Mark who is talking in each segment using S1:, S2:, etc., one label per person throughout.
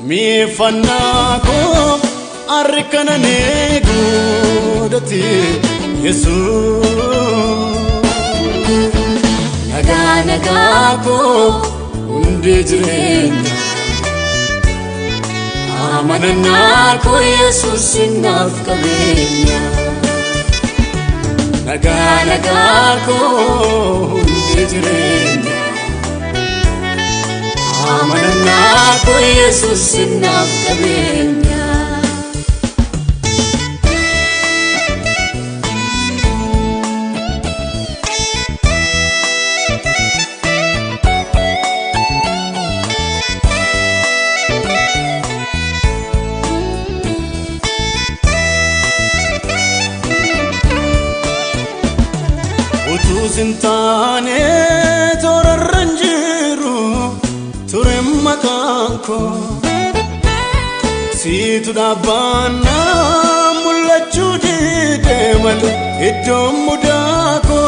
S1: Mifannako arkanane godati Yesus Naganagako undi jirenya Amananako Yesus sinaf kabenya Naganagako undi jirenya Amananako Yesus sinaf kabenya Sintane torarranjiru turemmakanko situ dabana mullachu deemal iddom mudako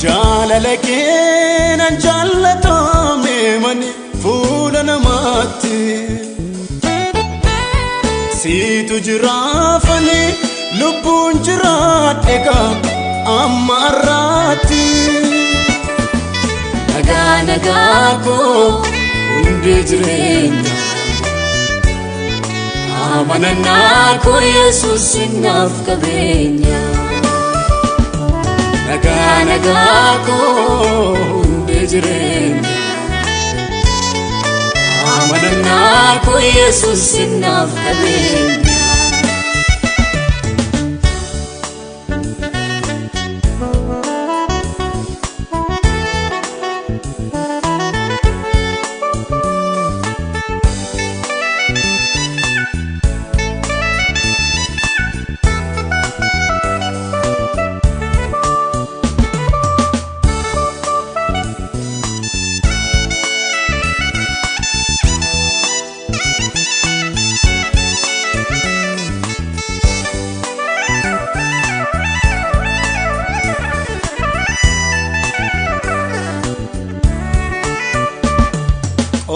S1: jalalakeen jalatame mani fulanamatti situ jirafani lubbun jirateka Amarati Naganagako undi jirenya Amananako Yesus sinaf kabenya Naganagako undi jirenya Amananako Yesus sinaf kabenya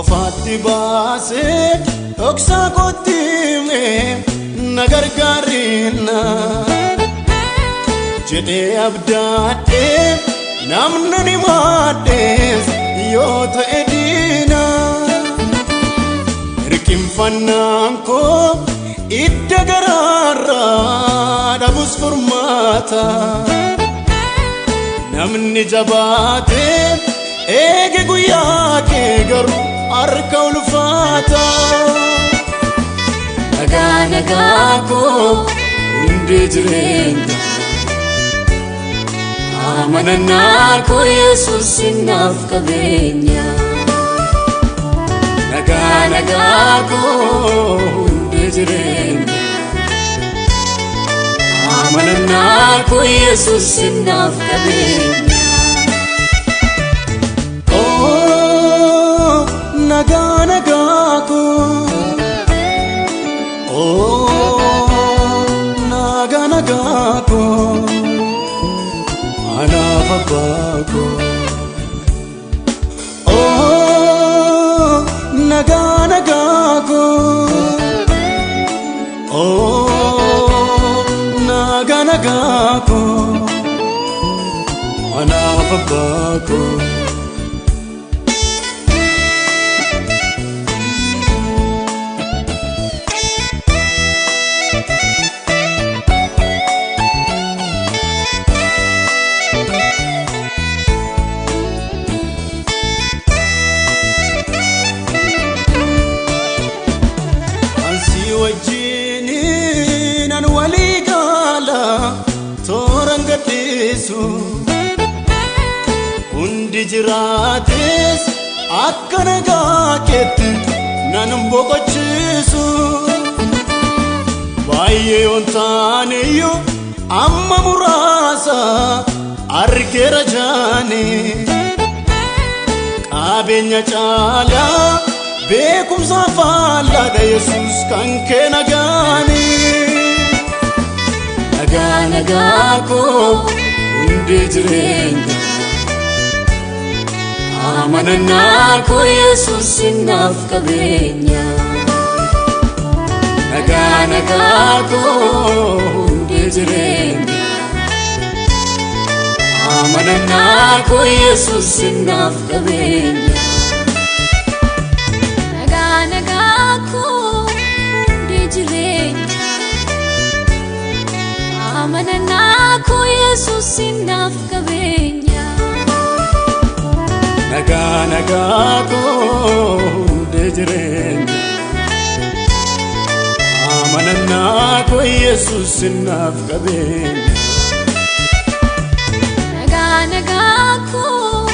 S1: Ofatti baase dhoksa kottime nagargaarina jedhee abdaadhe namni ni maadhees yoo ta'e diina hirkinfannaan koo idda garaarraa dhabus furmaata namni jabaate eege guyyaa kee garuu arka ulfaata Naganagako undi jirenya Amananako Yesus sinaf kabenya Naganagako undi jirenya Amananako Yesus sinaf kabenya Naganagako Naganagako Anapapako Naganagako Naganagako Anapapako Wajinin waligala torangatisu undi jirates akkanaga ketti nanum boqochisu baay'ee ontaniyu amma murasa argera jane qabeenya chala beekumsa faallada Yesus kan kee nagaani Naganagako undi jirenya
S2: amanana ko Yesus sinaf kabenya naga ko hundi jirenya amanana ko Yesus sinaf kabenya naga ko hundi jirenya amanana ko Yesus sinaf kabenya
S1: naga ko hundi jirenya amanana ko Yesus sinaf kabenya
S2: naga ko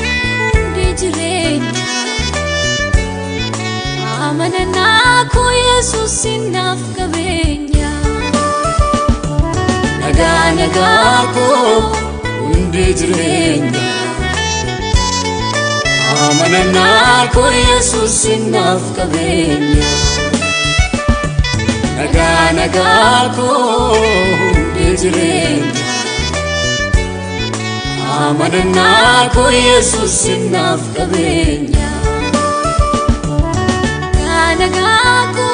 S2: hundi jirenya amanana ko Yesus sinaf kabenya naga ko hundi jirenya amanana ko Yesus sinaf kabenya naga ko hundi jirenya amanana ko Yesus sinaf kabenya naga ko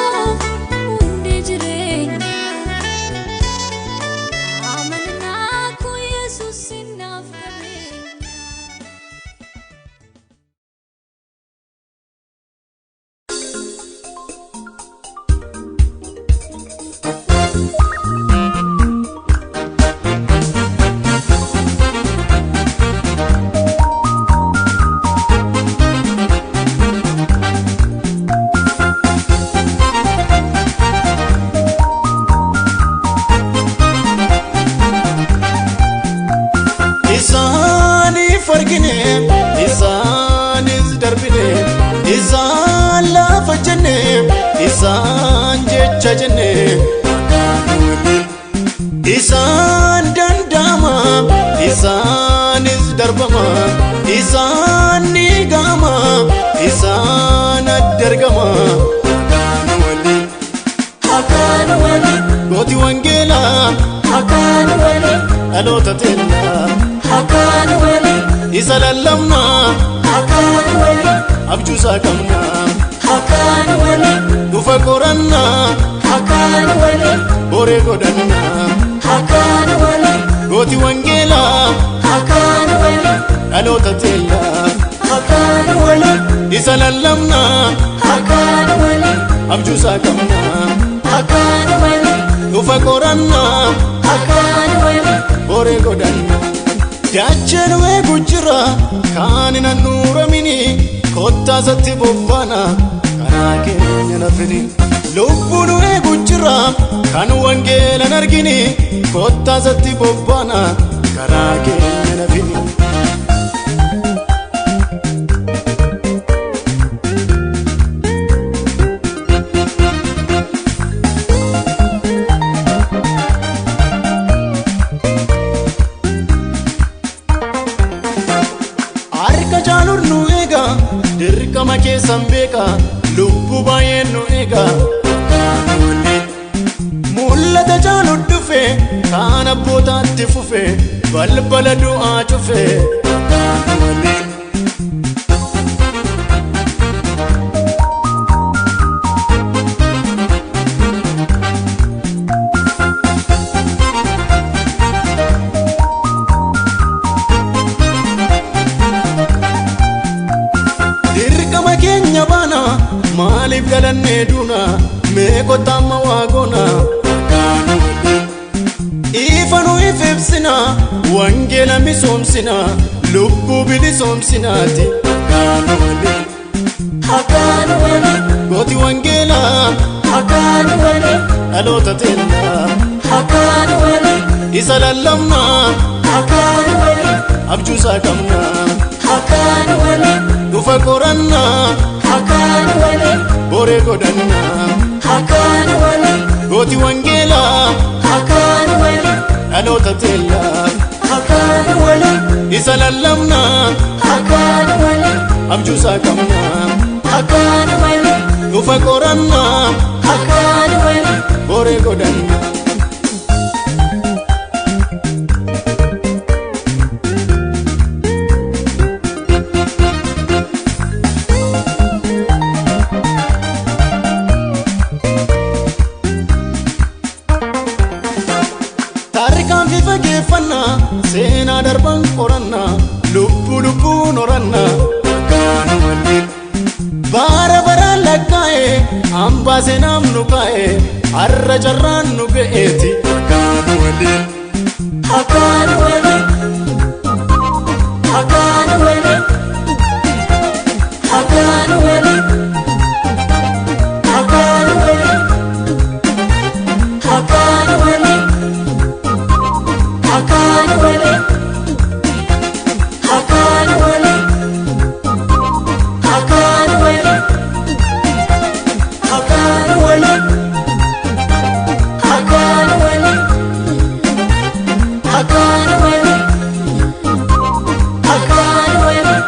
S2: hundi jirenya amanana ko Yesus sinaf kabenya
S1: Isani fargine isanis darbine isan lafa jenne isan jecha jenne isan dandama isanis darbama isan nigama isan addargama
S2: hakan wali
S1: goti wangela
S2: hakan wali
S1: alota tella
S2: hakan wali
S1: isalallamna
S2: hakan wali
S1: abjuu saqamna
S2: hakan wali
S1: dhufa qoranna
S2: hakan wali
S1: bore godhanna
S2: hakan wali
S1: gooti wangeela
S2: hakan wali
S1: dhaloota teella
S2: hakan wali
S1: isalallamna
S2: hakan wali
S1: abjuu saqamna
S2: hakan wali
S1: dhufa qoranna
S2: hakan wali
S1: bore godhanna daacheen weegu jira kaanina nuuramini kottaasatti bobbana karaa keenya nafini lubbuun weegu jira kan wangeelan argini kottaasatti bobbana karaa keenya nafini dirqama keessan beeka lubbu baay'een nu eega mul'ata jaalu dhufe kaan abbootaatti fufe balbala du'aa cufe maaliif galannee duuna meeqota amma waaqona ifa nu ifibsina wangeela misoomsina lubbuu bilisoomsinaati
S2: hakan wali
S1: gooti wangeela
S2: hakan wali
S1: dhaloota teella
S2: hakan wali
S1: isa lallabna
S2: hakan wali
S1: abjuu saqamna
S2: hakan wali
S1: dhufa qoranna
S2: hakan wali
S1: bore godhanna
S2: hakan wali
S1: gooti wangeela
S2: hakan wali
S1: dhaloota teella
S2: hakan wali
S1: isa lallabna
S2: hakan wali
S1: abjuu saqamna
S2: hakan wali
S1: dhufa qoranna
S2: hakan wali
S1: bore godhanna seenaa darban qorannaa lubbuun horannaa harkaanu waliin bara baraan lakkaa'e hambaa seenaam nu kaa'e har'a carraan nu ga'eeti harkaanu waliin
S2: Harkaanu waliin Harkaanu waliin Harkaanu waliin Harkaanu waliin Harkaanu waliin Harkaanu waliin Harkaanu waliin Harkaanu waliin Harkaanu waliin Harkaanu waliin Harkaanu waliin Harkaanu waliin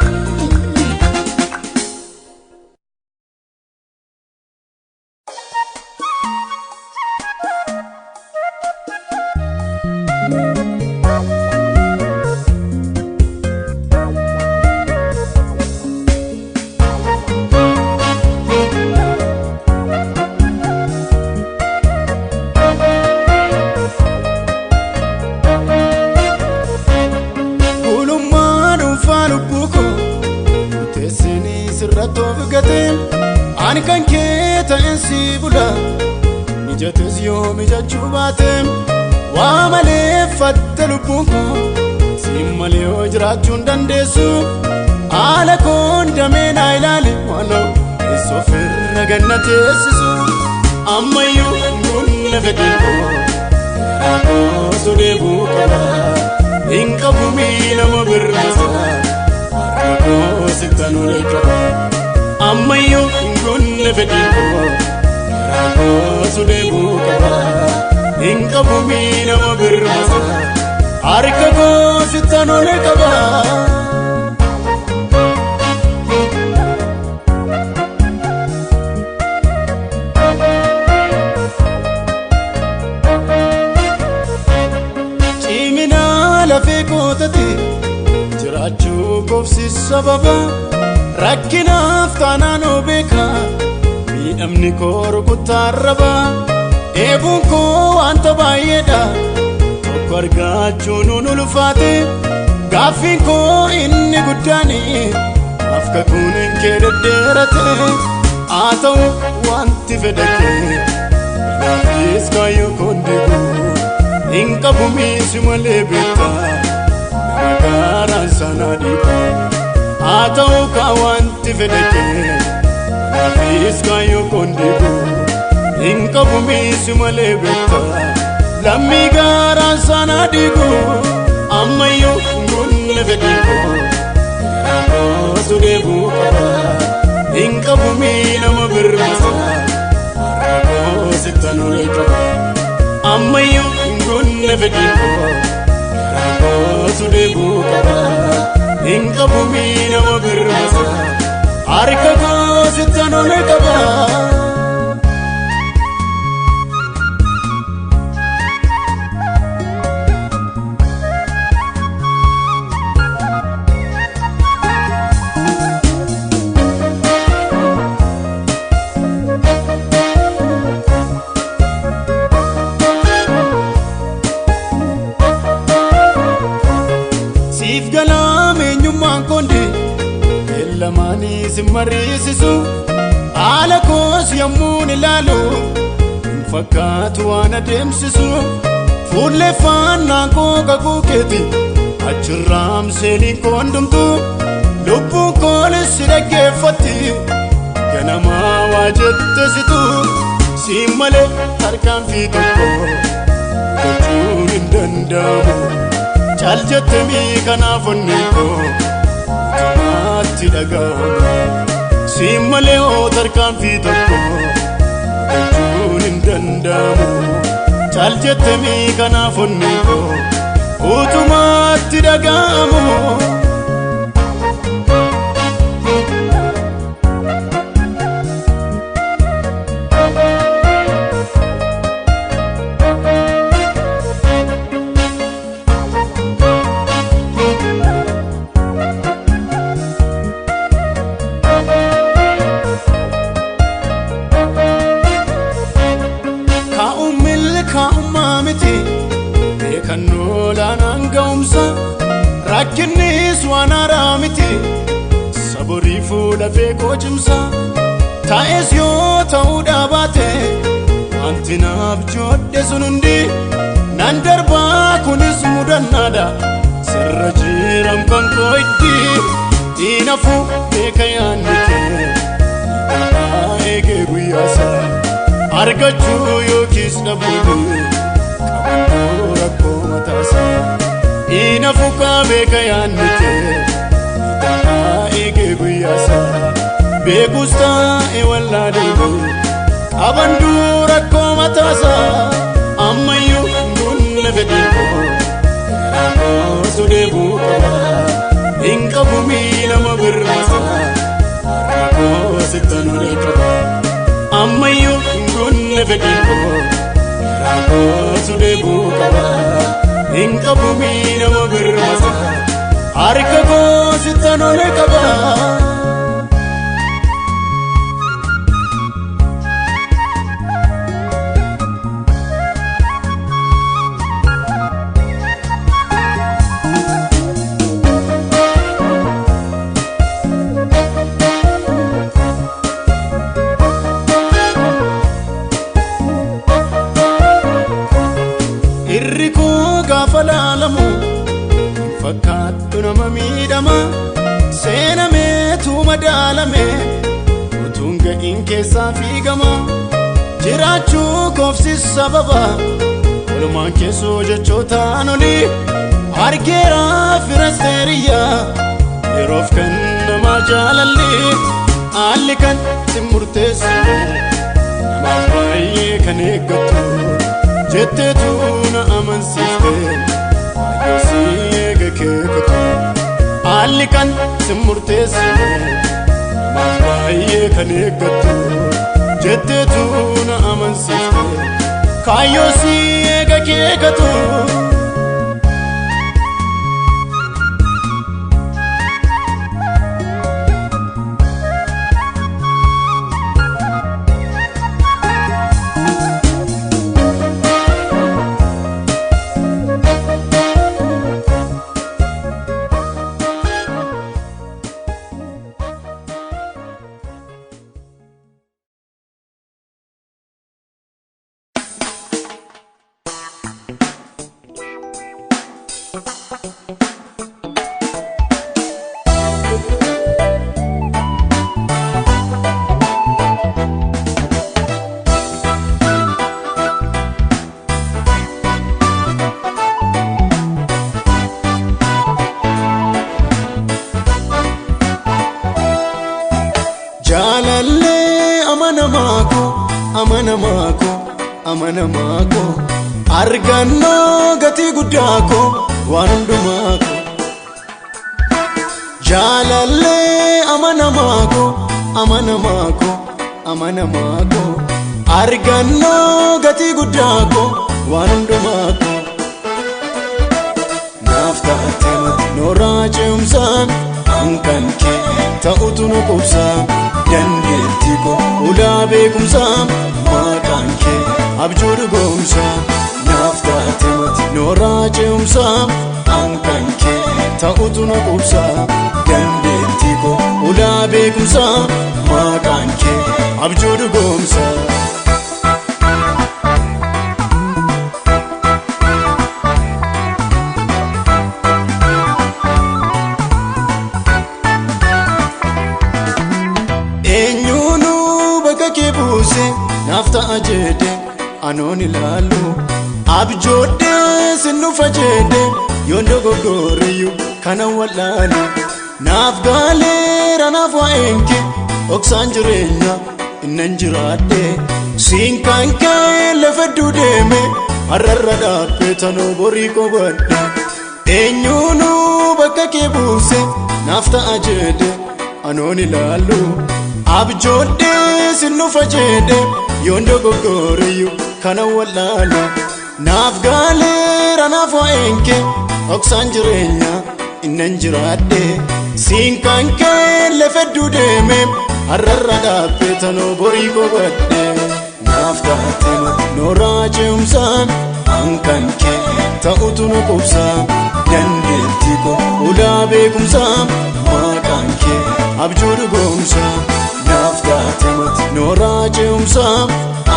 S1: Gulummaa dhuunfaa lubbuu koo murteessinii sirratti of gateen ani kan kee ta'een si bula mijates yoo mijachuu baateen waa malee fatte lubbuun koo siin malee yoo jiraachuu hin dandeessu haala koon damee naa ilaali waanoo eessa ofirra ganna teessisu ammayyuu gunna fedhiin koo garaa koo sodeebuu qaba Inka bumi nama berrasa harka koo sittan ol qaba ammayyuu gunna fedhiin koo garaa koo sodeebuu qaba Inka bumi nama berrasa harka koo sittan ol qaba lafee kootati jiraachuu koofsi sababa rakkinaaf taanaan beeka miidhamni koo rukutaarraba eebuun koo wanta baay'eedha tokko argachuun nu ulfaate gaaffiin koo inni guddaani afka kun kee deddeerate haa ta'u wanti fedha kee gaaffiis kaayyoo koon deebi'u Inka bumi si malee beekta nama gaaraan sana dhiiba haa ta'u kaa wanti fedha kee gaaffiis kaayyoo koon deebi'u Inka bumi si malee beekta lammii gaaraan sana dhiibu ammayyuu gunna fedhiin koo garaa koo sodeebuu qaba Inka bumi nama berrasa harka koo sittan ol qaba ammayyuu gunna fedhiin koo garaa koo sodeebuu qaba Inka bumi nama berrasa harka koo sittan ol qaba Siif galaam eenyummaan koonde eelamaanii si mariisisu haala koos yommuun ilaalu hin fakkaatu waan adeemsisu fuulleeffannaan koo kakuu keeti achirraam seeliin koo hundumtu lubbuun koonis si dhaggeeffatti ganamaa waa jettesitu siin malee tarkaanfii tokko gochuun hin danda'amu Chal jettemii kanaaf onni koo utumaatti dhaga'ama siin malee oo tarkaanfii tokko gochuun hin danda'amu Chal jettemii kanaaf onni koo utumaatti dhaga'amu kaa'ummaa miti beekannoo laanaan ga'umsa cimsa taa'es yoo ta'uudha baate wanti naaf joodhe sun hundi nan darbaa kunis mudannaadha sirra jiram kan koo itti inafu beeka yaanni kee eegee guyyaasa argachuu yookiis dhabuu qabannoo rakkoo mataasaa inafu kaa beeka yaanni kee eegee guyyaasa beekus taa'e wallaadee qabannoo rakkoo mataasaa ammayyuu nunne fedhii koo sudeebuu qaba hin qabu miilama birmasaa rakkoo sittanuudhe qaba ammayyuu nunne fedhii koo rakkoo sudeebuu qaba hin qabu miilama birmasaa harka koo sittanuudhe qaba. Irri koo gaafa laalamu fakkaattu nama miidhama seenameetu madaalame utuun ga'iin keessaa fiigama jiraachuu koofsis sababa walumaan keessoo jechootaan olii argeera firasteeriyyaa yeroof kan namaa jaalalli haalli kan si murteessine namaaf baay'ee kan eeggattu jetteetu na amansiifte ayyoo si eega keekatu haalli kan si murteessine namaaf baay'ee kan eeggattu jetteetu na amansiifte kaayyoo si eega keekatu. Jalalle amanamako amanamako amanamako arganno gati guddako waan hundumaako Jalalle amanamako amanamako amanamako arganno gati guddako waan hundumaako naaf taatema nooraa ce'umsaan ankan kee ta'utu nu qubsaa dandeettii koo ulaa beekumsaa maqaan kee abjuu dhugoomsaa naaf taate mati nooraa ce'umsaa ankan kee ta'utu nu qubsaa dandeettii koo ulaa beekumsaa maqaan kee abjuu dhugoomsaa. Naaf ta'a jedhe anoon ilaalu abjoodhe sinnufa jedhe yoon dogoggorriyyuu kana wallaalu naaf gaaleera naaf waa'een kee dhoksaan jireenya innan jiraadhe siin kan kee lafedduu deeme har'arra dhaabbee tanoo borii qobadhe eenyuunuu bakka kee buuse naaf ta'a jedhe anoon ilaalu abjoodhe sinnufa jedhe yoon dogoggorriyyuu kana wallaalu naaf gaaleera naaf waa'een kee dhoksaan jireenya innan jiraadhe siin kan kee lafedduu deeme har'arra dhaabbee tanoo borii qobadhe naaf taate nooraa ce'umsaan ankan kee ta'utu nu qubsaa dandeettii koo ulaa beekumsaa maqaan kee abjuu dhugoomsaa. naaf taate mati nooraa ce'umsaa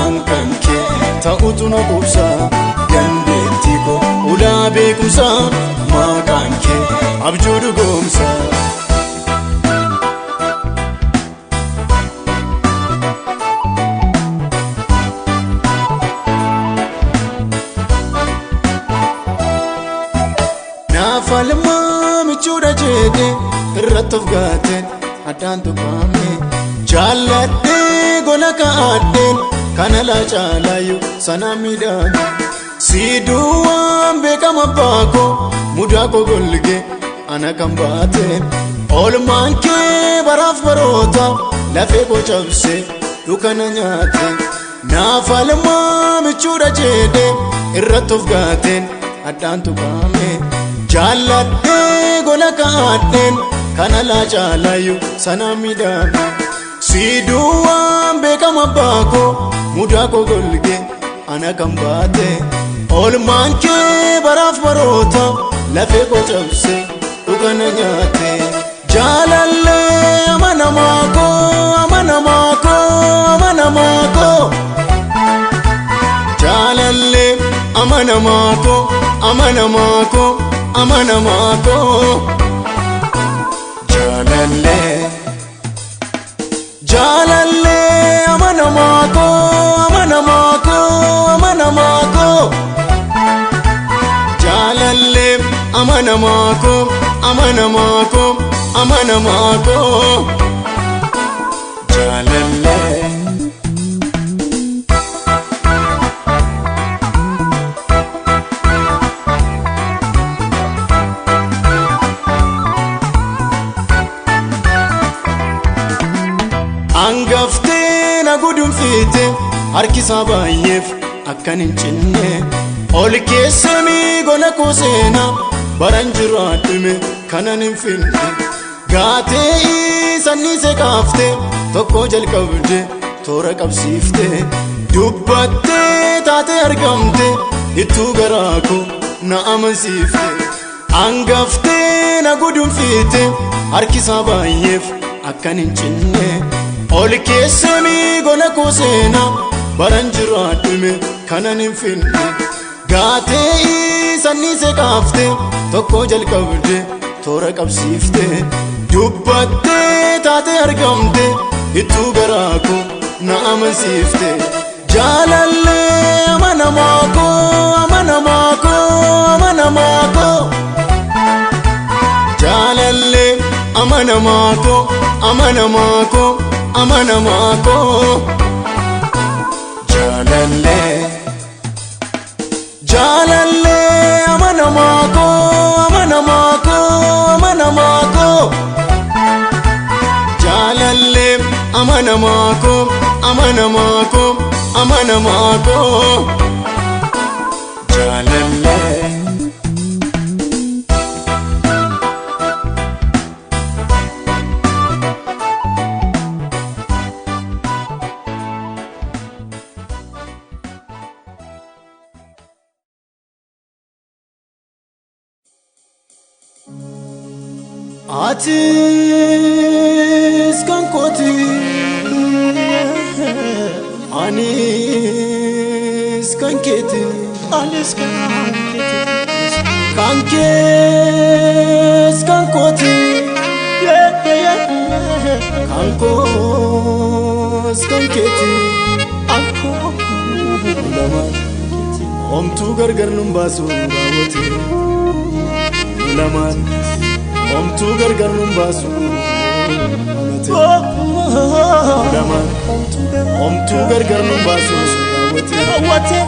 S1: ankan kee ta'utu na qubsaa dandeettii koo ulaa beekumsaa maqaan kee abjuu dhugoomsaa. Falmaa michuudha jedhe irratti of gaateen addaan tuqaame jaalladhee gola kaa'adheen kana laa caalaayyuu sana miidhame siiduuwwan beekama baakoo mudaa koo golgee ana kan baateen oolmaan kee baraaf baroota lafee koo cabsee dukana nyaate naa falmaa michuudha jedhe irratti of gaateen addaan tuqaame jaalladhee gola kaa'adheen kana laa caalaayyuu sana miidhame siiduuwwan beekama baakoo mudaa koo golgee ana kan baate oolmaan kee baraaf baroota lafee koo cabsee dukana nyaate jaalallee amanamaa koo amanamaa koo amanamaa koo jaalallee amanamaa koo amanamaa koo amanamaa koo jaalallee jaalallee amanamaa koo amanamaa koo amanamaa koo jaalallee amanamaa koo amanamaa koo amanamaa koo jaalallee. Angaftee na gudunfiite harkisaa baay'eef akkan hin cinne ol keessamii gola koo seenaa baran jiraadhume kanan hin finne gaatee sanniisee kaaftee tokko jalqabde toora qabsiifte dubbattee taatee argamte ittuu garaa koo na amansiifte angaftee na gudunfiite harkisaa baay'eef akkan hin cinne ol keessamii gola koo seenaa baran jiraadhume kanan hin finne gaatee sanniisee kaaftee tokko jalqabde toora qabsiifte dubbattee taatee argamte ittuu garaa koo na amansiifte jaalallee amanamaa koo amanamaa koo amanamaa koo jaalallee amanamaa koo amanamaa koo amanamaa koo jaalallee jaalallee amanamaa koo amanamaa koo amanamaa koo jaalallee amanamaa koo amanamaa koo amanamaa koo jaalallee. Atis kan kooti anis kan keeti anis kan kees kan kooti kan koos kan keeti lamaan homtuu gargar nun baasu raawwate lamaan homtuu gargar nun baasu lamaan homtuu gargar nun baasu raawwate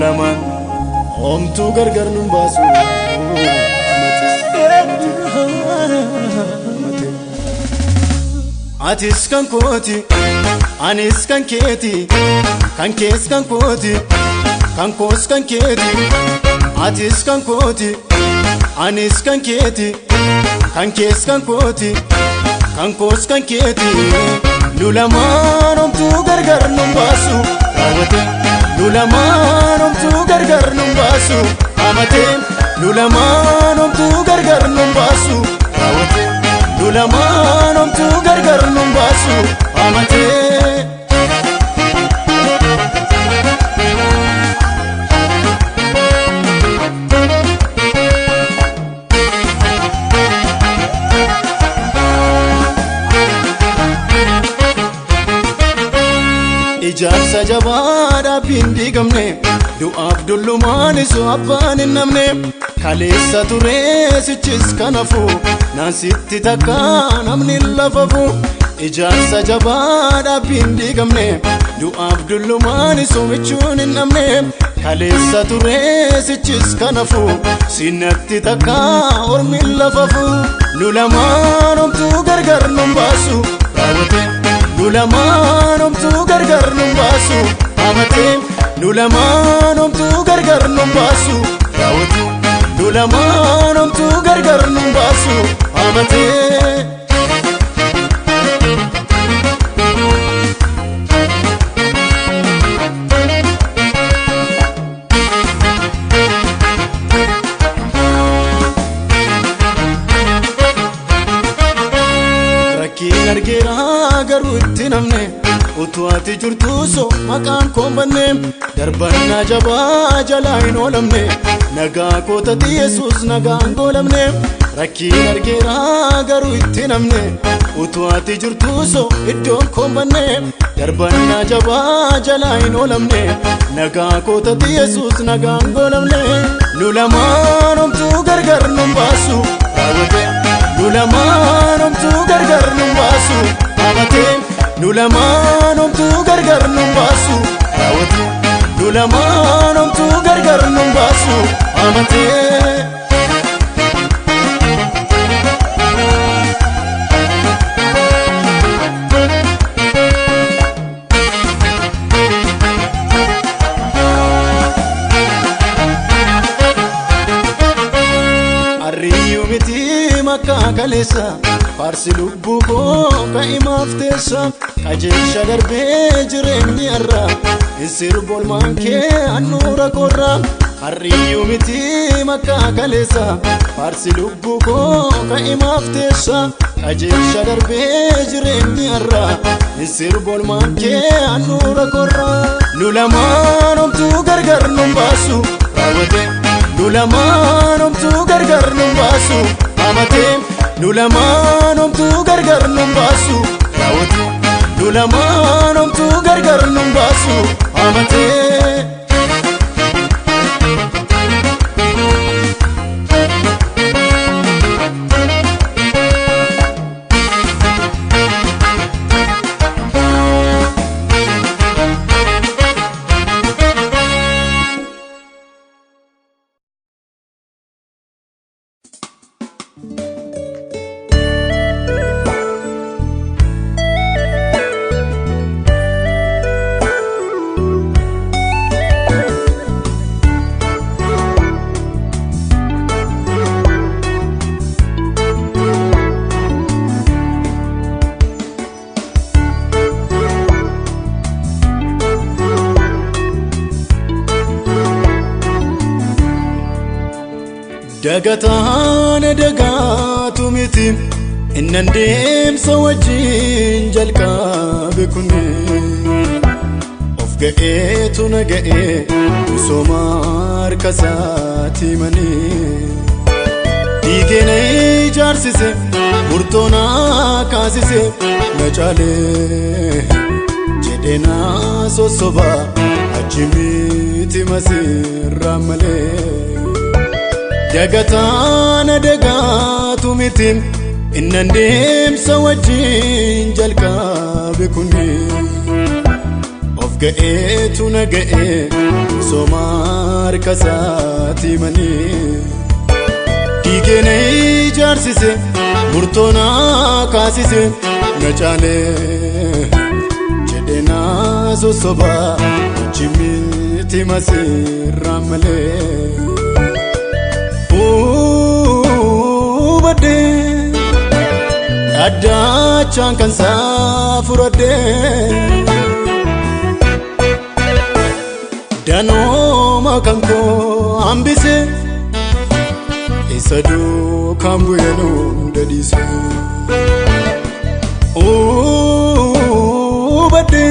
S1: lamaan homtuu gargar nun baasu atis kan kooti anis kan keeti kan kees kan kooti kan koos kan keeti atis kan kooti anis kan keeti kan kees kan kooti kan koos kan keeti lulamaan homtuu gargar nun baasu raawwate lulamaan homtuu gargar nun baasu amate lulamaan homtuu gargar nun baasu raawwate Lulamaan homtuu gargar nun baasu amatee. Ijaarsa jabaadhaaf hin diigamne du'aaf dullumaan isu abbaan hin namne kaleessa turee sichis kanafu naan sitti takka namni lafafu. Ijaarsa jabaadhaaf hin diigamne du'aaf dullumaan isu michuun hin namne kaleessa turee sichis kanafu sinatti takka ormi lafafu. Lulamaan homtuu gargar nun baasu raawwate. Lulamaan homtuu gargar nun baasu amatee. Lulamaan homtuu gargar nun baasu raawwate. Lulamaan homtuu gargar nun baasu amatee. Rakkiin argeera garuu itti namne utuu ati jirtu so maqaan koon banne darbannaa jabaa jalaa hin oolamne nagaa kootati Yesuus nagaan goolamne. Rakkiin argeera garuu itti namne utuu ati jirtu so iddoon koon banne darbannaa jabaa jalaa hin oolamne nagaa kootati Yesuus nagaan goolamne. Lulamaan homtuu gargar nun baasu raawwate. Lulamaan homtuu gargar nun baasu amatee. Lulamaan homtuu gargar nun baasu raawwate. Lulamaan homtuu gargar nun baasu amatee. Arriyyuu miti makkaa kaleessa faarsi lubbuu koo ka'imaaf teessa qajeelcha darbee jireenyi har'a sirba olmaan kee handhuura koorra. Arriyyuu miti makkaa kaleessa faarsi lubbuu koo ka'imaaf teessa qajeelcha darbee jireenyi har'a sirba olmaan kee handhuura koorra. Lulamaan homtuu gargar nun baasu raawwate. Lulamaan homtuu gargar nun baasu amatee. Lulamaan homtuu gargar nun baasu raawwate. Lulamaan homtuu gargar nun baasu amatee. Dagataan dagaatu miti innan deemsa wajjin jalqabe kunne of ga'eetu na ga'e misooma harka isaati malee. Dhiigee na ijaarsise murtoo na kaasise na caalee jedhee na sossoba achi miti masirraa malee. Dagataan dagaatu miti innan deemsa wajjin jalqabe kunne of ga'eetu na ga'e misooma harka isaati malee. Dhiigee na ijaarsise murtoo na kaasise na caalee jedhee na sossoba achi miti masirraa malee. Badee addachaan kan saafuradee danooma kan koo hambise isa duukaan bu'eenuu dadhiise. Badde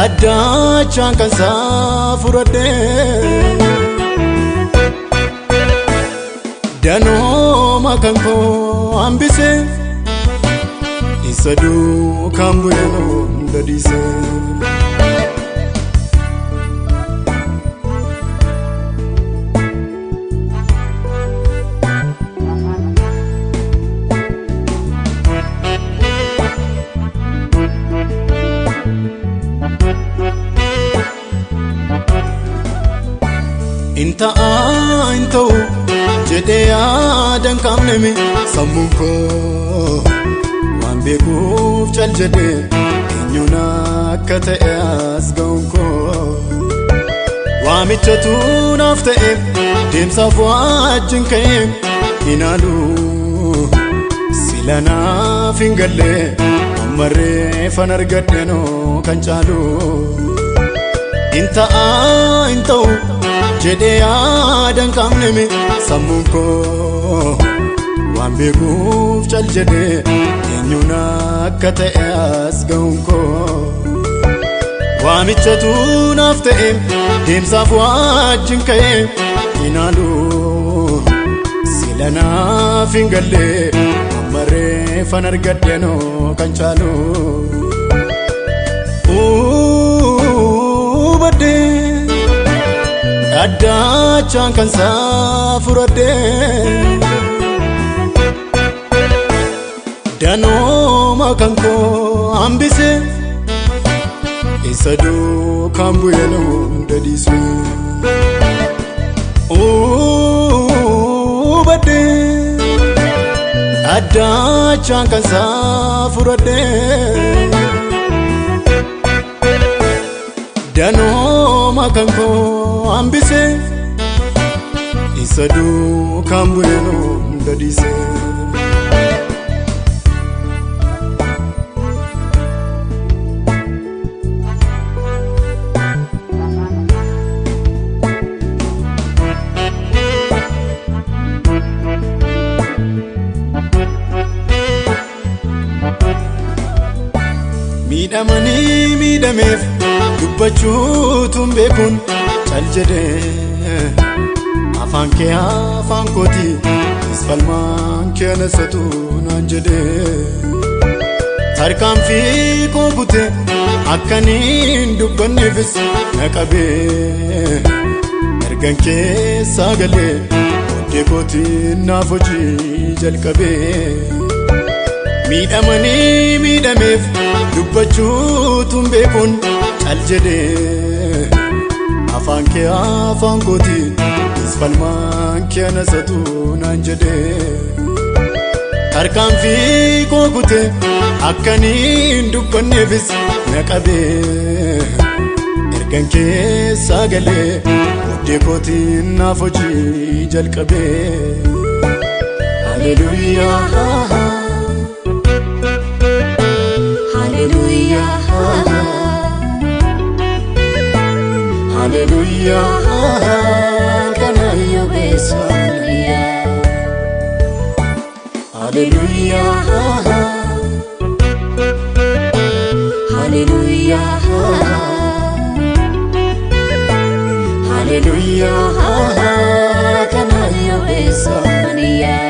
S1: addachaan kan isaa furadhe danooma kan koo hambise isa duukaan bu'ee hunda dhiise. Inta'u jedhee yaadan qabnemi sammuun koo waan beekuuf cal jedhee eenyuun akka ta'e as ga'uun koo waamichatu naaf ta'eef deemsaaf wajjin ka'eef hinaalu sila naaf hin galle ammarreeffan argadhenoo kan caalu. Inta'u jedhee yaadan qabnemi sammuun koo waan beekuuf cal jedhee eenyuun akka ta'e as ga'uun koo waamichatu naaf ta'e deemsaaf wajjin ka'e hinaalu sila naaf hin galle ammarreeffan argadhenoo kan caalu. Badde addachaan kan isaa furadhe danooma kan koo hambise isa duukaan bu'ee hunda dhiise. Badde addachaan kan isaa furadhe danooma kan koo hambise isa duukaan bu'ee hunda dhiise. Miidhamanii miidhameef dubbachuutuun beekuun cal jedhee afaan kee afaan kooti falmaan kee nasatu naan jedhee tarkaanfii koo bute akkaniin dubbanneefis na qabee ergan keessaa galee oddee kootiin naaf hojii jalqabee. Miidhamanii miidhameef dubbachuutuun beekuun cal jedhee afaan kee afaan kooti falmaan kee nasatu naan jedhee tarkaanfii koo bute akkaniin dubbanneefis na qabee ergan keessaa galee oddee kootiin naaf hojii jalqabee. Haleluuyaa Haleluuyaa kana yoo beesaniyaa. Haleluuyaa Haleluuyaa Haleluuyaa kana yoo beesaniyaa.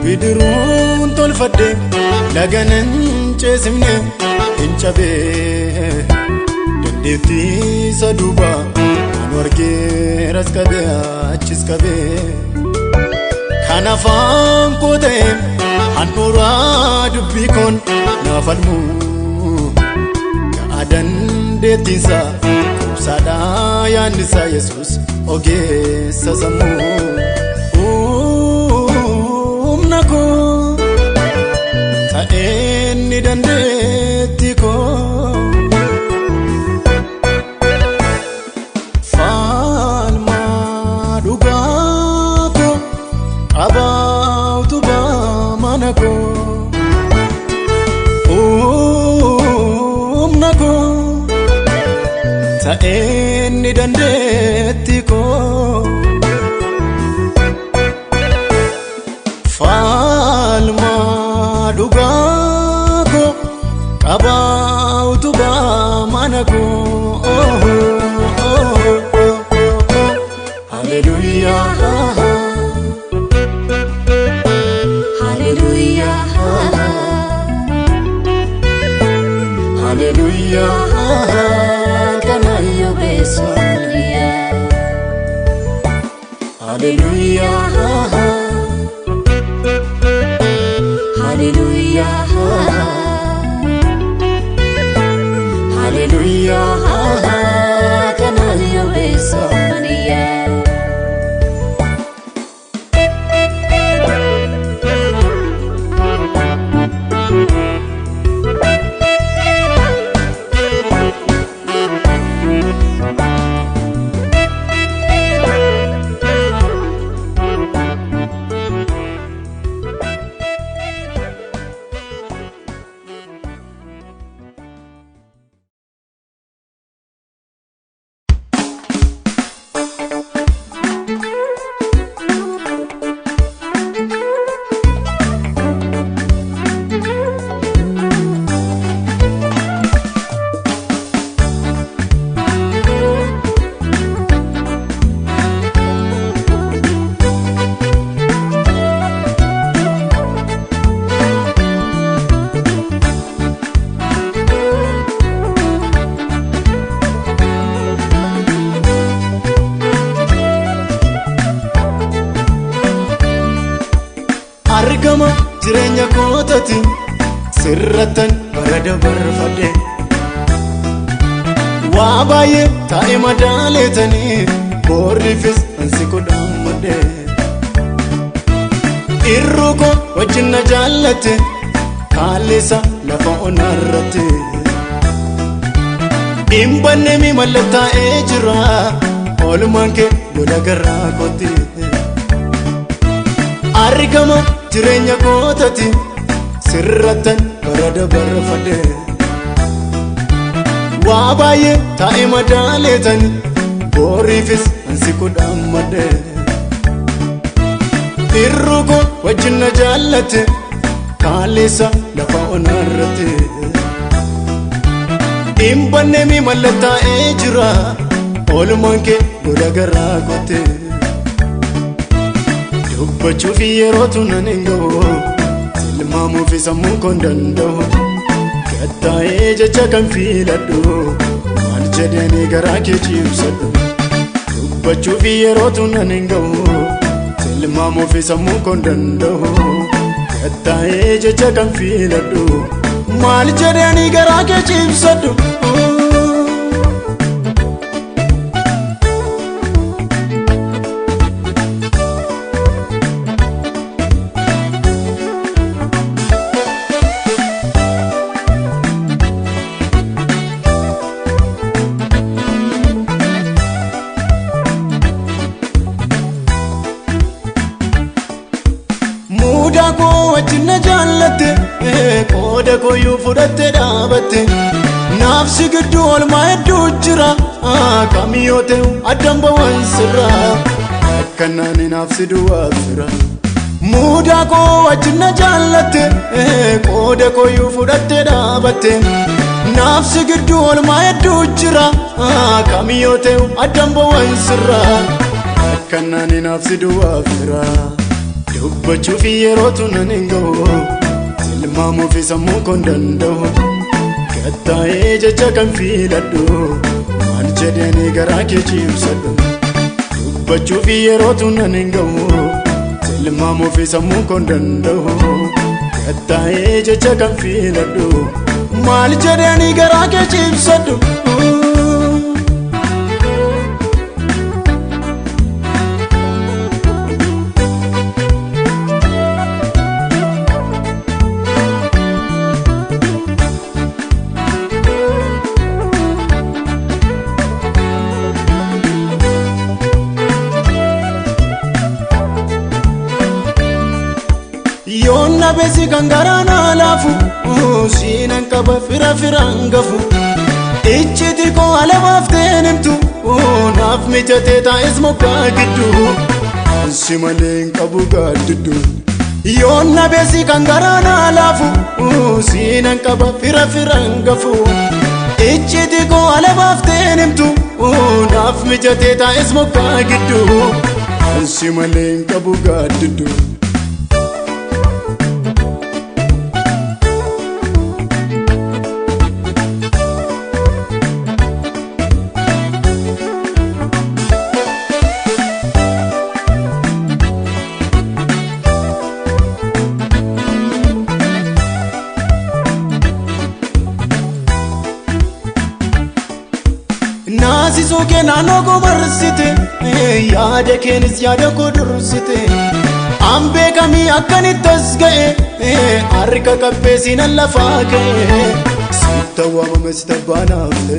S1: Bidiruun tolfadhe laganan ceesifne hin cabee dandeettii isa duuba kan wargeeras qabee achis qabee kan afaan koo ta'e handhuuraa dubbii koon naaf falmu ka'a dandeettiinsa qubsaadhaa yaannisaa Yesuus ogeessa sammuu. Ta'een ni dandeetti koo Hallelujah,
S2: Hallelujah,
S1: Hallelujah,
S2: Kanayo besonia.
S1: Hallelujah,
S2: Hallelujah,
S1: Hallelujah,
S2: Kanayo besonia.
S1: Argama jireenya kootati sirratan barada barfadhe waa baay'ee taa'e madaaleetanii boorriifis ansi kudhammadhe irruu koo wajjin na jaallatte kaalleessa lafa onarratti dhimbanne mi mallattaa'ee jira oolmaan kee goda garraa kooti Argama jireenya kootati sirratan barada barfadhe waa baay'ee taa'e madaaleetanii boorriifis ansi kudhammadhe irruu koo wajjin na jaallatte kaalleessa lafa onarratti dhimbanne mi mallattaa'ee jira oolmaan kee goda garraa kooti Dubbachuuf yerootu nan hin ga'u tilmaamuuf sammuu koon danda'u gattaa'ee jecha kan filadhu maal jedhanii garaa kee ciibsadhu Dubbachuuf yerootu nan hin ga'u tilmaamuuf sammuu koon danda'u gattaa'ee jecha kan filadhu maal jedhanii garaa kee ciibsadhu Muudaa koo wajjin na jaallatte qooda kooyyuu fudhatte dhaabatte naafsi gidduu oolmaa hedduu jira kamiyyoo ta'u addan ba'uun sirraa akkanaan naafsi duwwaaf jira Muudaa koo wajjin na jaallatte qooda kooyyuu fudhatte dhaabatte naafsi gidduu oolmaa hedduu jira kamiyyoo ta'u addan ba'uun sirraa akkanaan naafsi duwwaaf jira Dubbachuuf yerootu nan hin ga'u tilmaamuuf sammuu koon danda'u gattaa'ee jecha kan filadhu maal jedhanii garaa kee ciibsadhu Dubbachuuf yerootu nan hin ga'u tilmaamuuf sammuu koon danda'u gattaa'ee jecha kan filadhu maal jedhanii garaa kee ciibsadhu Yoonna beesi kan garaan alaafu siinan qaba fira firaan gafu ijjiti koo alamaaf teenimtu naaf mijatee taa'es moggaa gidduu ansi malee hin qabu gaaddiddu yoonna beesi kan garaan alaafu siinan qaba fira firaan gafu Icciiti koo alabaaftee himtu naaf mijatee taa'es mokkaa gidduu ansi malee hin qabu gaaddiddu. Naasisuu kee naannoo koo barsiite yaada keenis yaada koo dursite an beekamii akkanittas ga'e harka qabbee siinan lafaa ka'e sitta waamame sita baanaafte.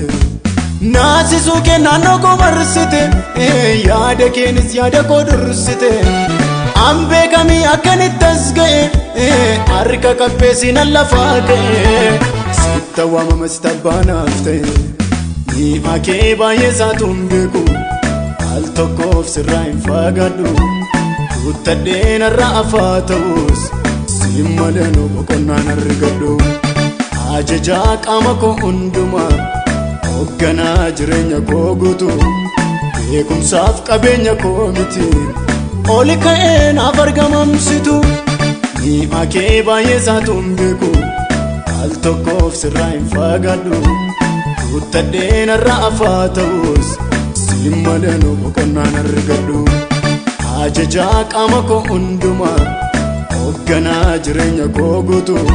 S1: Naasisuu kee naannoo koo barsiite yaada keenis yaada koo dursite an beekamii akkanittas ga'e harka qabbee siinan lafaa ka'e sitta waamame sita baanaafte. Mi'a kee baay'ee isaatuun beeku al tokkoof sirraa hin fagaadhu guuttadhee narra afaa ta'us si malee nu boqonnaan argadhu. Ajajaa qaama koo hundumaa hoogganaa jireenya koo guutuu beekumsaaf qabeenya koo miti oli ka'ee naaf argamamsitu. Mi'a kee baay'ee isaatuun beeku al tokkoof sirraa hin fagaadhu guuttadhee narra afaa ta'us si malee nu boqonnaan argadhu. Ajajaa qaama koo hundumaa hoogganaa jireenya koo guutuu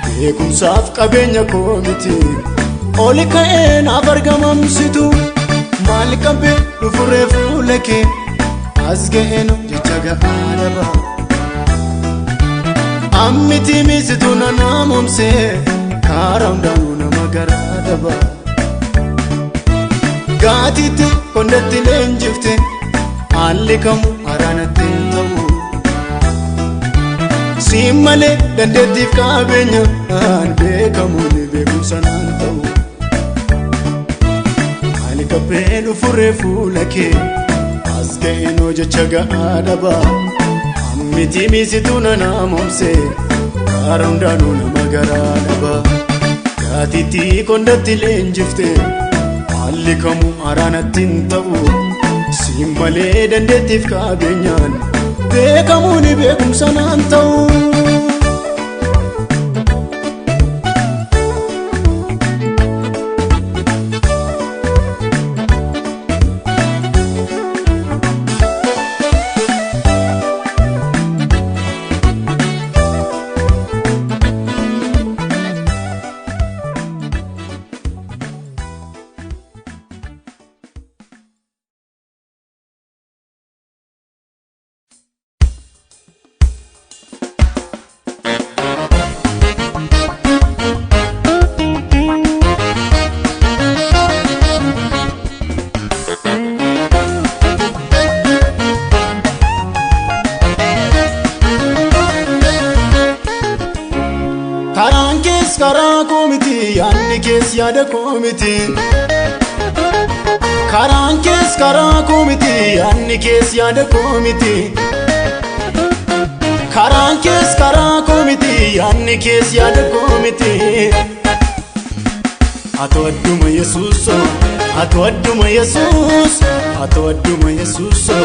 S1: beekumsaaf qabeenya koo miti oli ka'ee naaf argamamsitu. Maal qabee dhufurree fuula kee as ga'eenu jecha ga'aa dhabaa ammiti miisituu na naamomsee karaa hundaanuu nama garaa dhabaa. Gaatiitti kondatti leenjifte haalli kamuu haraanatti hin ta'u si malee dandeettiif qabeenya beekamuu ni beekumsa naan ta'u. Maal qabee dhufurree fuula kee as ga'eenoo jecha ga'aa dhabaa ammiti miisituu na naamomsee karaa hundaanuu nama garaa dhabaa. Gaatiitti kondatti leenjifte haalli kamuu haraanatti hin ta'u si malee dandeettiif qabeenyaan beekamuu ni beekumsa naan ta'u. Karaan kees karaa koo miti yaadni kees yaada koo miti. Karaan kees karaa koo miti yaadni kees yaada koo miti. Karaan kees karaa koo miti yaadni kees yaada koo miti. Atu adduma Yesuuso atu adduma Yesuus atu adduma Yesuuso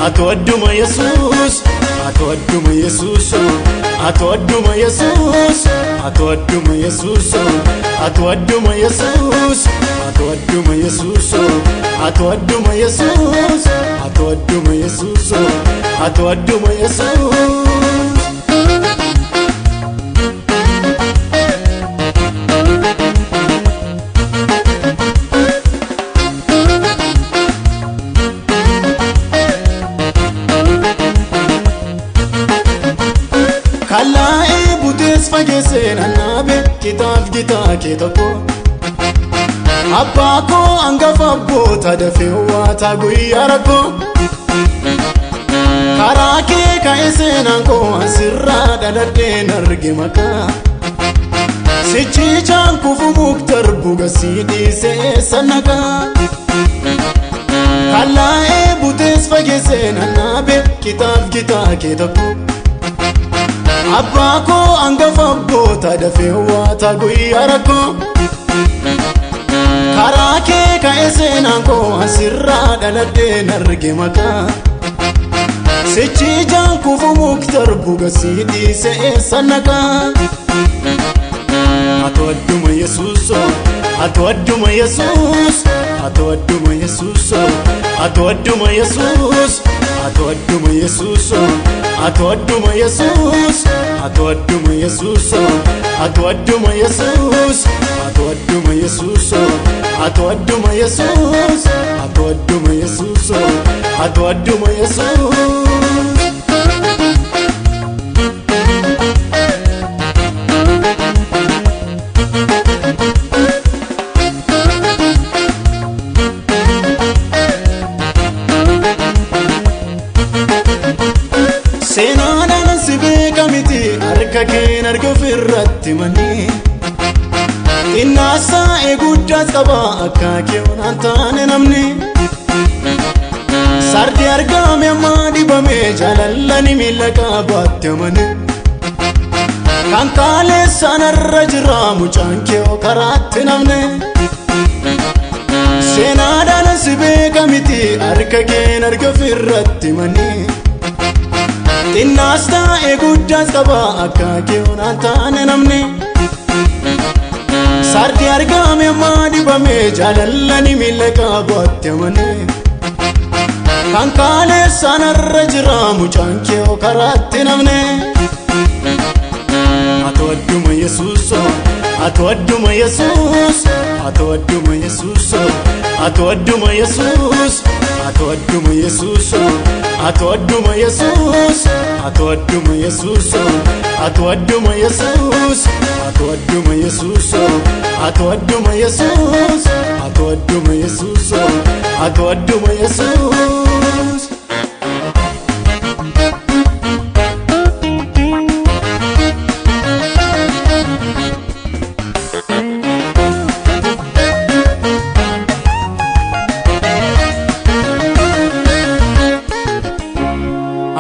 S1: atu adduma Yesuus atu adduma Yesuuso atu adduma Yesuus atu adduma Yesuuso atu adduma Yesuus atu adduma Yesuuso atu adduma Yesuus atu adduma Yesuuso atu adduma Yesuus. Kalaa'ee butees fageessee nannaabe kitaaf gitaa kee tokko abbaa koo hangafa abboota dafee waataa guyyaa rakkoo karaa kee ka'ee seenaan koo asirraa dhaladheen arge maqaa sichichaan kufu muktar buga sii dhiisee sannaqaa. Kalaa'ee butees fageessee nannaabe kitaaf gitaa kee tokko abbaa koo hangafa abboota dafee waataa guyyaa rakkoo karaa kee ka'ee seenaan koo asirraa dhaladheen arge maqaa sichi ijaan kufu muktar buga siidii se'ee sannaqaa ato adduma Yesuuso ato adduma Yesuus ato adduma Yesuuso ato adduma Yesuus ato adduma Yesuuso ato adduma Yesuus ato adduma Yesuuso ato adduma Yesuus ato adduma Yesuuso ato adduma Yesuus ato adduma Yesuuso ato adduma Yesuus seenaadhaan si beeka miti harka keen arge ofirratti manii innaasaa eeguddaas qaba akka keewwan an taane namni sardi argame amma dhibame jaalallani miila qabaatte amane kan kaaleessanarra jira mucaan keewoo karaatti namne seenaadhaan si beeka miti harka keen arge ofirratti manii innaas taa'e guddaas qaba akka keewwan an taane namni sardi argame amma dhibame jaalallani miila qabaatte amane kan kaaleessanarra jira mucaan keewoo karaatti namne ato adduma Yesuuso ato adduma Yesuus ato adduma Yesuuso ato adduma Yesuus ato adduma Yesuuso ato adduma Yesuus ato adduma Yesuuso ato adduma Yesuus ato adduma Yesuuso ato adduma Yesuus ato adduma Yesuuso ato adduma Yesuus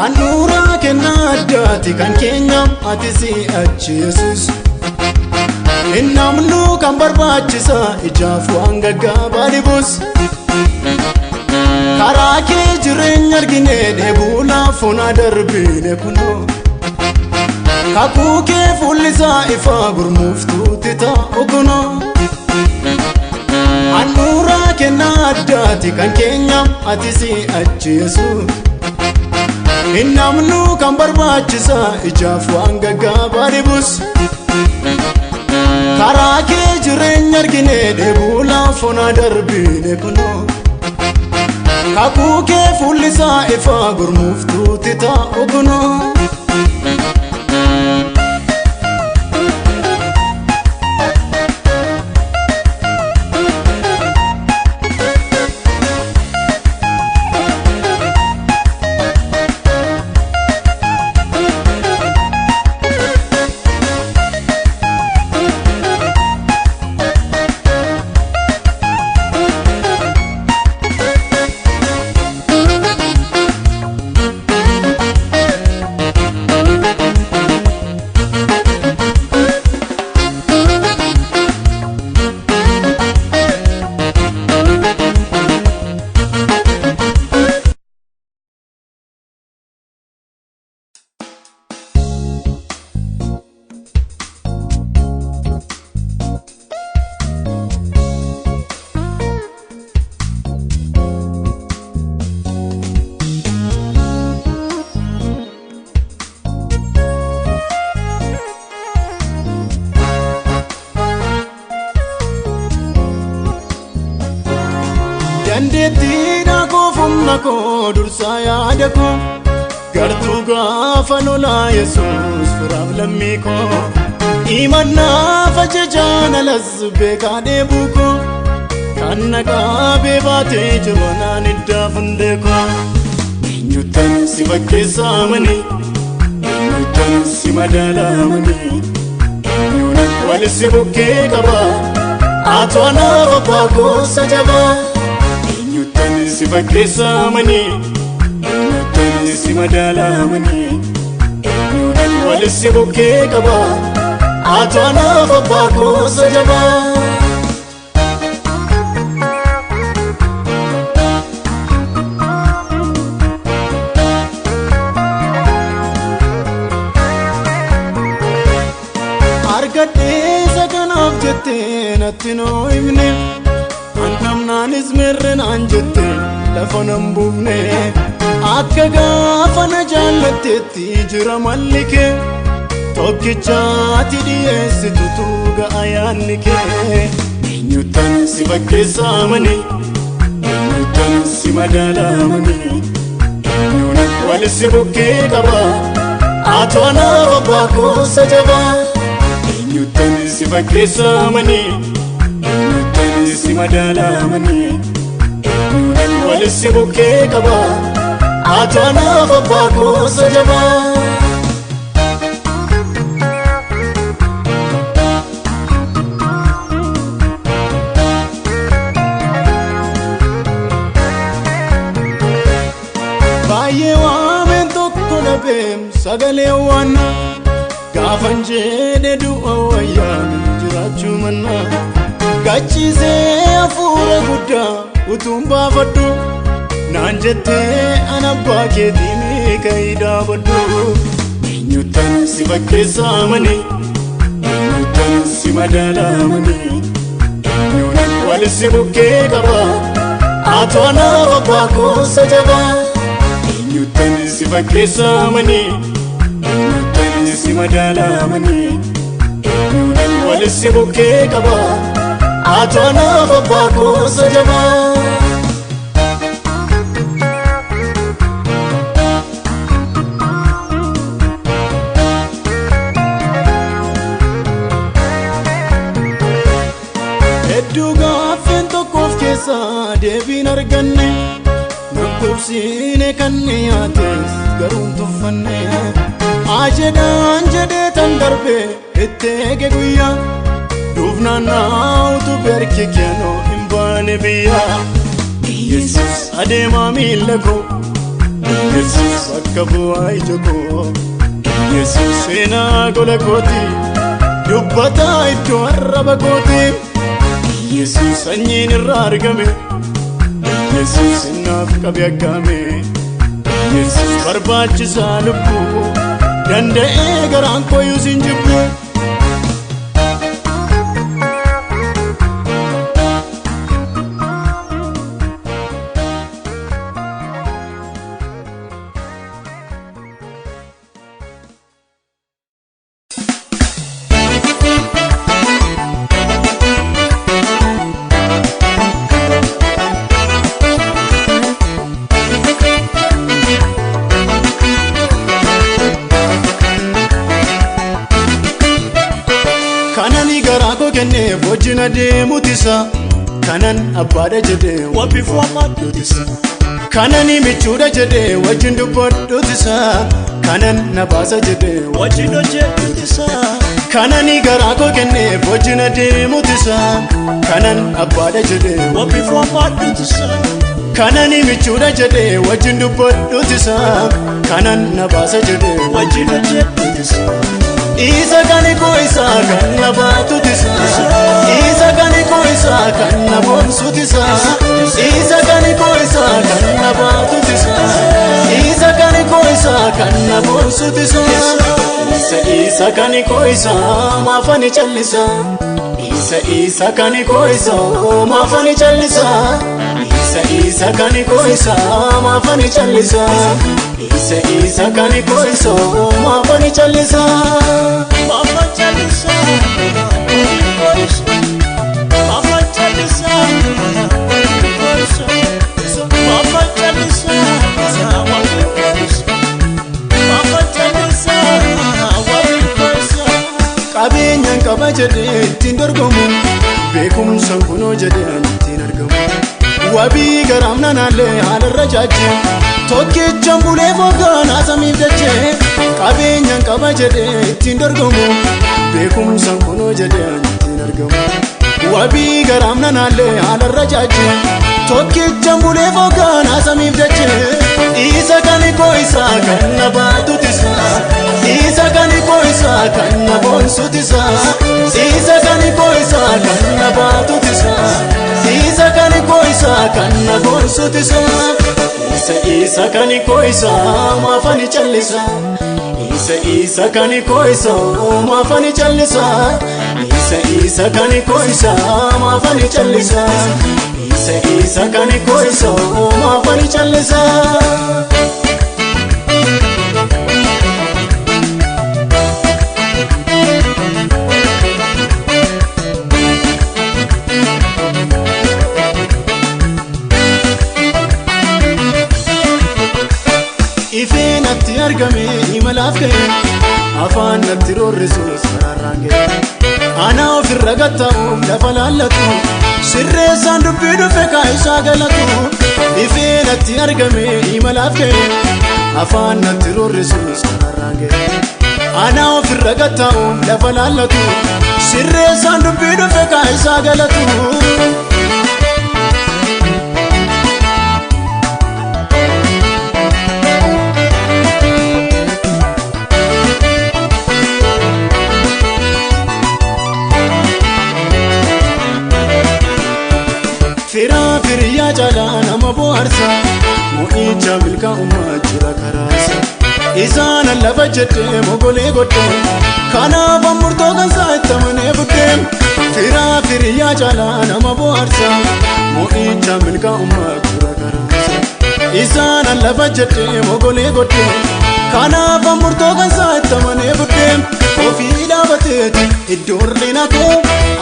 S1: Anuuraa kennaa addaati kan keenyaaf ati si'achi Yesuus hin namnu kan barbaachisa ijaaf waan gaggaabaa dhibus karaa kee jireenya argine dheebuu laafuuna darbine kunoo kakuu kee fuullisaa ifaa gurmuuftuutti ta'u kunoo anuuraa kennaa addaati kan keenyaaf ati si'achi Yesuus hin namnu kan barbaachisa ijaaf waan gaggaabaa dhibus karaa kee jireenya argine dheebuu laafuuna darbine kunoo kakuu kee fuullisaa ifaa gurmuuftuutti ta'u kunoo dandeettiidha koo humna koo dursaa yaada koo gartuu gaafa lolaa Yesuus furaaf lammii koo imannaaf ajajaan alas beekaa dheebuu koo kan naqaabee baatee jiru naan iddaaf hundee koo eenyutan si fakkeessaa amanii eenyutan si madaalaa amanii eenyunan wal si bukkee qabaa atu anaaf abbaa goosa jabaa si fakkeessaa amanii eenyutan si madaalaa amanii eenyunan wal si bukkee qabaa atu anaaf abbaa goosa jabaa jaaladheessa kanaaf jettee natti noo himne annamnaanis mirrinaan jettee lafa nan buufne akka gaafa na jaallatteetti jira malli kee tokkichaatti dhiyeessitutu ga'a yaadni kee eenyutan si fakkeessa amanii eenyutan si madaala amanii eenyuun wal si bukkee qaba atoo anaaf abbaa koosa jabaa eenyutan si fakkeessa amanii eenyutan si madaala amanii eenyuun wal si bukkee qaba atoo anaaf abbaa koosa jabaa. Sagalee waana gaafan jedhe du'a wayyaan jiraachuu manna gachiisee hafuura guddaa utuun baafadhu naan jettee ana abbaa keetiin ka'ii dhaabadhu eenyutan si fakkeessa amanii eenyutan si madaala amanii eenyuun wal si bukkee qaba atoo anaaf abbaa koosa jabaa eenyutan si fakkeessa amanii si madaala amanii eenyuun wal si bukkee qaba atoo anaaf abbaa koosa jabaa. Hedduu gaaffeen tokkoof keessaa deebiin arganne nakkobsiine kan dhiyaates garuun tuffanne ajedhaan jedhee tan darbe itti eege guyyaa duufnaan naawutu berki keenoo hin baane biyyaa Yesus adeemaa miilla koo Yesus akka bu'aa ija koo Yesus seenaa gola kooti dubbataa iddoo arraba kooti Yesus sanyiin irraa argame Yesus naaf qabe aggaame Yesus barbaachisaa lubbuu danda'ee garaan kooyyuu sin jibbu. Wajjin adeemutisa kanan abbaadha jedhee wabbifu ammaadhutisa kanan michuudha jedhee wajjin dubbadhutisa kanan nabaasa jedhee wajjin hojjedhutisa kanan garaa koo kenneef wajjin adeemutisa kanan abbaadha jedhee wabbifu ammaadhutisa kanan michuudha jedhee wajjin dubbadhutisa kanan nabaasa jedhee wajjin hojjedhutisa. Isa kani koisa kan na baatutisa Isa kani koisa kan na boonsutisa Isa kani koisa kan na baatutisa Isa kani koisa kan na boonsutisa Isa kani koisa maafani challisa Isa kani koisa maafani challisa Isa kani koisa maafani challisa Isa kani koisa maafani challisa Mama chalisa, Mama chalisa, Mama chalisa, Mama chalisa, qabeenyaan qaba jedhee ittiin dorgomu beekumsaan kunoo jedhee ittiin argamu wabii garaam nanaallee haalarra jaajee tokkichaan bulee foogganaa samiif dachee qabeenyaan qaba jedhee ittiin dorgomu beekumsaan kunoo jedhee ittiin argamu wabii garaam nanaallee haalarra jaajee tokkichaan bulee foogganaa samiif dachee isa kani koisa kan na baatutisa isa kani koisa kan na boonsutisa isa kani koisa kan na baatutisa isa kani Ani koisa kanna gorsutisa isa kani koisa mafani challisa isa kani koisa mafani challisa isa kani koisa mafani challisa isa kani koisa mafani challisa Ifeenatti argame imalaaf ga'e afaan natti roorrisuus karaarraan ga'e ana ofirra gatta'uuf lafa laallatu sirreessaan dubbii dhufe kaa'isaa galatu ifeenatti argame imalaaf ga'e afaan natti roorrisuus karaarraan ga'e ana ofirra gatta'uuf lafa laallatu sirreessaan dubbii dhufe kaa'isaa galatu Firiyaa caalaa nama bohaarsa mo'icha milkaa'ummaa jira karaasa isaan lafa jedhee mogolee godhee kanaaf murtoo kansaa itti amanee buddee firiyaa caalaa nama bohaarsa mo'icha milkaa'ummaa jira karaasa isaan lafa jedhee mogolee godhee kanaaf murtoo kansaa itti amanee buddee ofii dhaabateeti iddoon dhina koo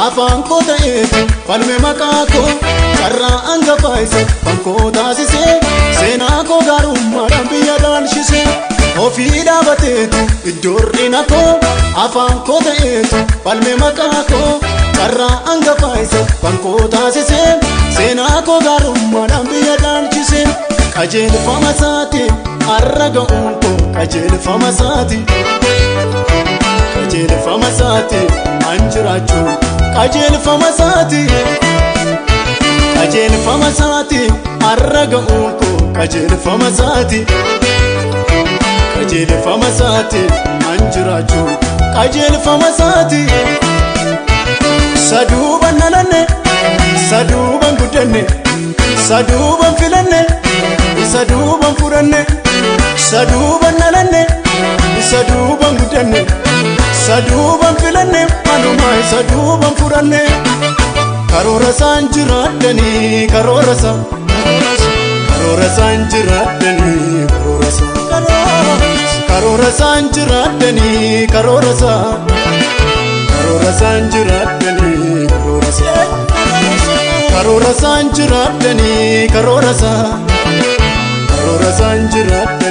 S1: afaan koo ta'eeti falme maqaa koo carraa hangafaa isa bankoo taasisee seenaa koo gaarummaadhaan biyya dhaalchisee ofii dhaabateeti iddoon dhina koo afaan koo ta'eeti falme maqaa koo carraa hangafaa isa bankoo taasisee seenaa koo gaarummaadhaan biyya dhaalchisee qajeelfama isaati har'a ga'uun koo qajeelfama isaati qajeelfama isaati anjiraachuu qajeelfama isaati qajeelfama isaati har'a ga'uun koo qajeelfama isaati qajeelfama isaati anjiraachuu qajeelfama isaati saduuban nalanne saduuban guddanne saduuban filanne saduuban furanne saduuban nalanne saduuban guddanne saduuban filanne anuma saduuban furanne karoora isaan jiraadhanii karoora isaan jiraadhanii karoora isaan jiraadhanii karoora isaan jiraadhanii karoora isaan jiraadhanii karoora isaan jiraadhanii